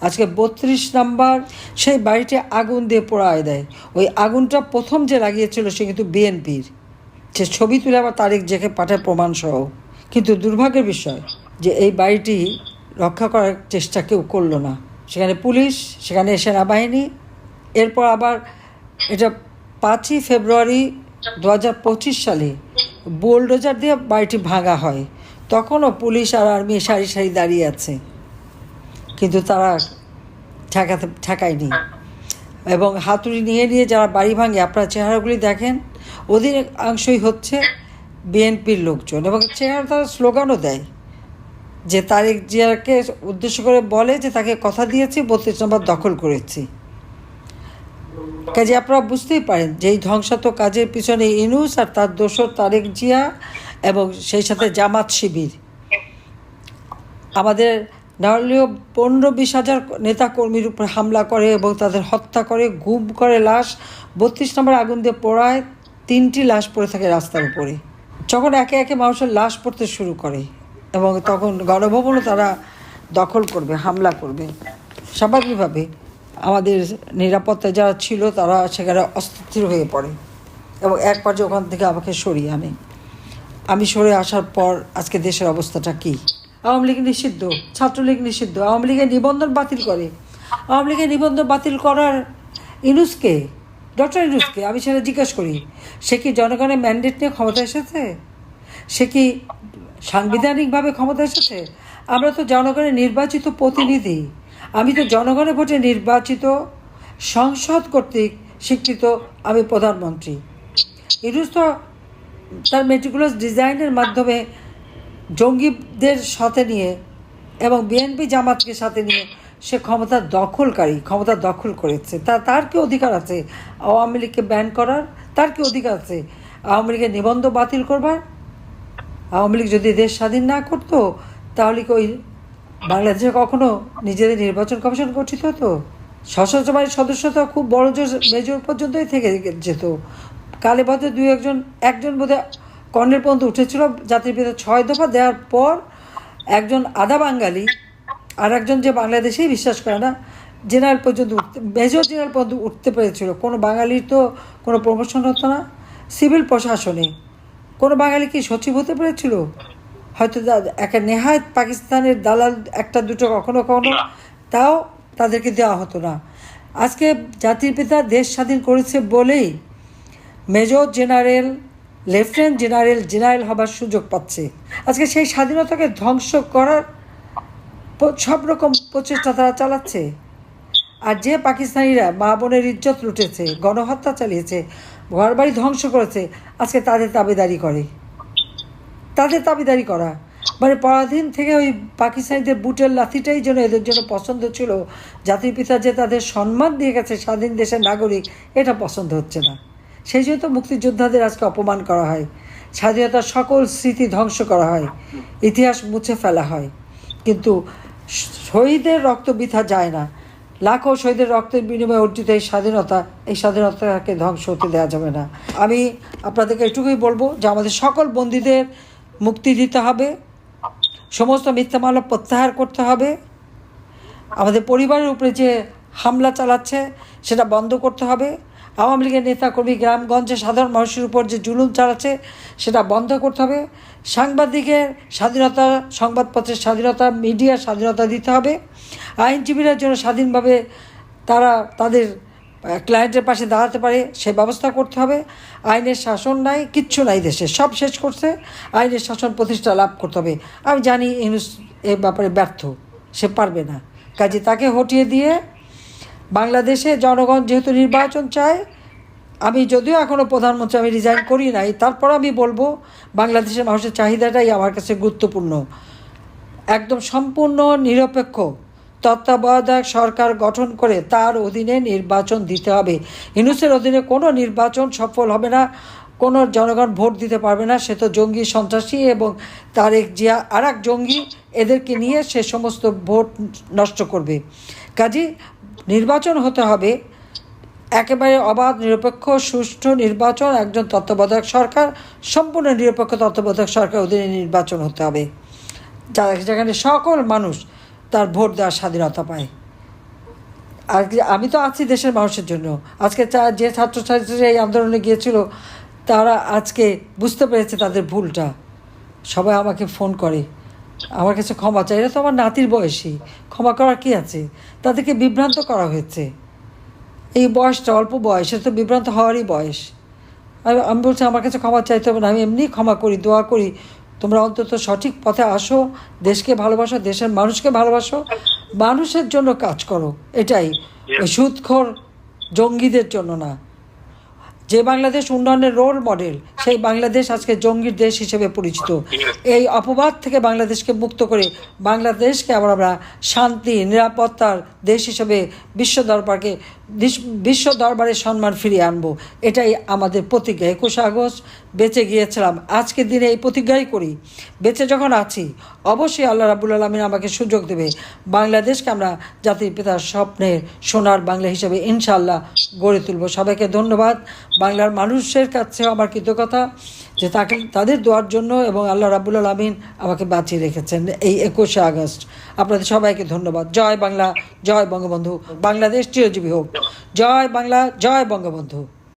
আজকে 32 নম্বর সেই বাড়িটি আগুন দিয়ে পোড়ায় দেয়। ওই আগুনটা প্রথম যে লাগিয়েছিল সে কিন্তু বিএনপির, সে ছবি তুলে আবার তারিখ জেকে পাঠায় প্রমাণসহ। কিন্তু দুর্ভাগ্যের বিষয় যে এই বাড়িটি রক্ষা করার চেষ্টা কেউ করলো না। সেখানে পুলিশ, সেখানে সেনাবাহিনী। এরপর আবার এটা 5ই ফেব্রুয়ারি 2025 সালে বুলডোজার দিয়ে বাড়িটি ভাঙা হয়। তখনও পুলিশ আর আর্মি সারি সারি দাঁড়িয়ে আছে, কিন্তু তারা ঠেকায়নি। এবং হাতুড়ি নিয়ে নিয়ে যারা বাড়ি ভাঙে, আপনারা চেহারাগুলি দেখেন, অধিকাংশই হচ্ছে বিএনপির লোকজন। এবং চেহারা তারা স্লোগানও দেয়, যে তারেক জিয়াকে উদ্দেশ্য করে বলে যে তাকে কথা দিয়েছি, 32 নম্বর দখল করেছি। কাজে আপনারা বুঝতেই পারেন যে এই ধ্বংসাত্মক কাজের পিছনে ইউনূস আর তার দোসর তারেক জিয়া এবং সেই সাথে জামাত শিবির আমাদের না হলেও 15-20 হাজার নেতা কর্মীর উপর হামলা করে এবং তাদের হত্যা করে, গুম করে, লাশ 32 নম্বর আগুন দিয়ে পোড়ায়। 3টি লাশ পড়ে থাকে রাস্তার উপরে। যখন একে একে মানুষের লাশ পড়তে শুরু করে এবং তখন গণভবনও তারা দখল করবে, হামলা করবে, স্বাভাবিকভাবে আমাদের নিরাপত্তায় যারা ছিল তারা সেখানে অস্থির হয়ে পড়ে এবং এক পর্যায়ে ওখান থেকে আমাকে সরিয়ে আনে। আমি সরে আসার পর আজকে দেশের অবস্থাটা কী? আওয়ামী লীগ নিষিদ্ধ, ছাত্রলীগ নিষিদ্ধ, আওয়ামী লীগের নিবন্ধন বাতিল করে। আওয়ামী লীগের নিবন্ধন বাতিল করার ইউনূসকে, ডক্টর ইউনূসকে আমি সেটা জিজ্ঞাসা করি, সে কি জনগণের ম্যান্ডেট নিয়ে ক্ষমতা এসেছে? সে কি সাংবিধানিকভাবে ক্ষমতা এসেছে? আমরা তো জনগণের নির্বাচিত প্রতিনিধি। আমি তো জনগণের ভোটে নির্বাচিত, সংসদ কর্তৃক স্বীকৃত আমি প্রধানমন্ত্রী। ইউনূস তো তার মেটিকুলাস ডিজাইনের মাধ্যমে জঙ্গিদের সাথে নিয়ে এবং বিএনপি জামাতকে সাথে নিয়ে সে ক্ষমতা দখল করেছে। তার কি অধিকার আছে আওয়ামী লীগকে ব্যান করার? তার কি অধিকার আছে আওয়ামী লীগের নিবন্ধন বাতিল করবার? আওয়ামী লীগ যদি দেশ স্বাধীন না করতো তাহলে কি ওই বাংলাদেশে কখনো নিজেদের নির্বাচন কমিশন গঠিত হতো? সশস্ত্র বাহিনীর সদস্যতা খুব বড় মেজর পর্যন্তই থেকে যেত। কালে ভদ্রে একজন বোধহয় কর্নেল পর্যন্ত উঠেছিল। জাতির পিতা 6 দফা দেওয়ার পর একজন আধা বাঙালি আর একজন যে বাংলাদেশেই বিশ্বাস করে না, জেনারেল পর্যন্ত মেজর জেনারেল পর্যন্ত উঠতে পেরেছিল। কোনো বাঙালির তো কোনো প্রমোশন হতো না। সিভিল প্রশাসনে কোনো বাঙালি কি সচিব হতে পেরেছিল? হয়তো একটা নেহায়েত পাকিস্তানের দালাল একটা দুটো কখনো কখনো, তাও তাদেরকে দেওয়া হতো না। আজকে জাতির পিতা দেশ স্বাধীন করেছে বলেই মেজর জেনারেল, লেফটেন্যান্ট জেনারেল হবার সুযোগ পাচ্ছে। আজকে সেই স্বাধীনতাকে ধ্বংস করার সব রকম প্রচেষ্টা তারা চালাচ্ছে। আর যে পাকিস্তানিরা মা বোনের ইজ্জত লুটেছে, গণহত্যা চালিয়েছে, ঘরবাড়ি ধ্বংস করেছে, আজকে তাদের দাবিদারি করা মানে পরাধীন থেকে ওই পাকিস্তানিদের বুটের লাথিটাই যেন এদের জন্য পছন্দ ছিল। জাতির পিতা যে তাদের সম্মান দিয়ে গেছে স্বাধীন দেশের নাগরিক, এটা পছন্দ হচ্ছে না। সেই জন্য তো মুক্তিযোদ্ধাদের আজকে অপমান করা হয়, স্বাধীনতার সকল স্মৃতি ধ্বংস করা হয়, ইতিহাস মুছে ফেলা হয়। কিন্তু শহীদের রক্ত বৃথা যায় না। লাখো শহীদের রক্তের বিনিময়ে অর্জিত এই স্বাধীনতাকে ধ্বংস হতে দেওয়া যাবে না। আমি আপনাদেরকে এটুকুই বলবো যে আমাদের সকল বন্দীদের মুক্তি দিতে হবে, সমস্ত মিথ্যা মামলা প্রত্যাহার করতে হবে, আমাদের পরিবারের উপরে যে হামলা চালাচ্ছে সেটা বন্ধ করতে হবে, আওয়ামী লীগের নেতাকর্মী গ্রামগঞ্জে সাধারণ মানুষের উপর যে জুলুম চালাচ্ছে সেটা বন্ধ করতে হবে, সাংবাদিকের স্বাধীনতা, সংবাদপত্রের স্বাধীনতা, মিডিয়ার স্বাধীনতা দিতে হবে, আইনজীবীরা যেন স্বাধীনভাবে তারা তাদের ক্লায়েন্টের পাশে দাঁড়াতে পারে সে ব্যবস্থা করতে হবে। আইনের শাসন নাই, কিচ্ছু নাই দেশে, সব শেষ করছে। আইনের শাসন প্রতিষ্ঠা লাভ করতে হবে। আমি জানি ইউনূস এ ব্যাপারে ব্যর্থ, সে পারবে না। কাজে তাকে হটিয়ে দিয়ে বাংলাদেশে জনগণ যেহেতু নির্বাচন চায়, আমি যদিও এখনও প্রধানমন্ত্রী, আমি রিজাইন করি নাই, তারপর আমি বলবো বাংলাদেশের মানুষের চাহিদাটাই আমার কাছে গুরুত্বপূর্ণ। একদম সম্পূর্ণ নিরপেক্ষ তত্ত্বাবধায়ক সরকার গঠন করে তার অধীনে নির্বাচন দিতে হবে। ইউনূসের অধীনে কোনো নির্বাচন সফল হবে না, কোনো জনগণ ভোট দিতে পারবে না। সে তো জঙ্গি, সন্ত্রাসী এবং তারেক জিয়া আর এক জঙ্গি, এদেরকে নিয়ে সে সমস্ত ভোট নষ্ট করবে। কাজে নির্বাচন হতে হবে একেবারে অবাধ, নিরপেক্ষ, সুষ্ঠু নির্বাচন। একজন তত্ত্বাবধায়ক সরকার, সম্পূর্ণ নিরপেক্ষ তত্ত্বাবধায়ক সরকার অধীনে নির্বাচন হতে হবে, যেখানে সকল মানুষ তার ভোট দেওয়ার স্বাধীনতা পায়। আর আমি তো আছি দেশের মানুষের জন্য। আজকে যে ছাত্রছাত্রীরা এই আন্দোলনে গিয়েছিল তারা আজকে বুঝতে পেরেছে তাদের ভুলটা। সবাই আমাকে ফোন করে, আমার কাছে ক্ষমা চাই। এরা তো আমার নাতির বয়সী, ক্ষমা করার কী আছে? তাদেরকে বিভ্রান্ত করা হয়েছে। এই বয়সটা অল্প বয়স, এটা তো বিভ্রান্ত হওয়ারই বয়স। আমি বলছি আমার কাছে ক্ষমা চাইতে হবে না, আমি এমনি ক্ষমা করি, দোয়া করি তোমরা অন্তত সঠিক পথে আসো, দেশকে ভালোবাসো, দেশের মানুষকে ভালোবাসো, মানুষের জন্য কাজ করো। এটাই, ওই সুদখোর জঙ্গিদের জন্য না। যে বাংলাদেশ উন্নয়নের রোল মডেল, সেই বাংলাদেশ আজকে জঙ্গির দেশ হিসেবে পরিচিত। এই অপবাদ থেকে বাংলাদেশকে মুক্ত করে বাংলাদেশকে আবার আমরা শান্তি নিরাপত্তার দেশ হিসেবে বিশ্ব দরবারে সম্মান ফিরিয়ে আনবো। এটাই আমাদের প্রতিজ্ঞা। 21 আগস্ট বেঁচে গিয়েছিলাম, আজকের দিনে এই প্রতিজ্ঞাই করি। বেঁচে যখন আছি অবশ্যই আল্লাহ রাব্বুল আলামিন আমাকে সুযোগ দেবে বাংলাদেশকে আমরা জাতির পিতার স্বপ্নের সোনার বাংলা হিসেবে ইনশাআল্লাহ গড়ে তুলব। সবাইকে ধন্যবাদ। বাংলার মানুষের কাছেও আমার কৃতজ্ঞতা যে তাদের দোয়ার জন্য, এবং আল্লাহ রাব্বুল আলামিন আমাকে বাঁচিয়ে রেখেছেন এই 21 আগস্ট। আপনাদের সবাইকে ধন্যবাদ। জয় বাংলা, জয় বঙ্গবন্ধু। বাংলাদেশ চিরজীবী হোক। জয় বাংলা, জয় বঙ্গবন্ধু।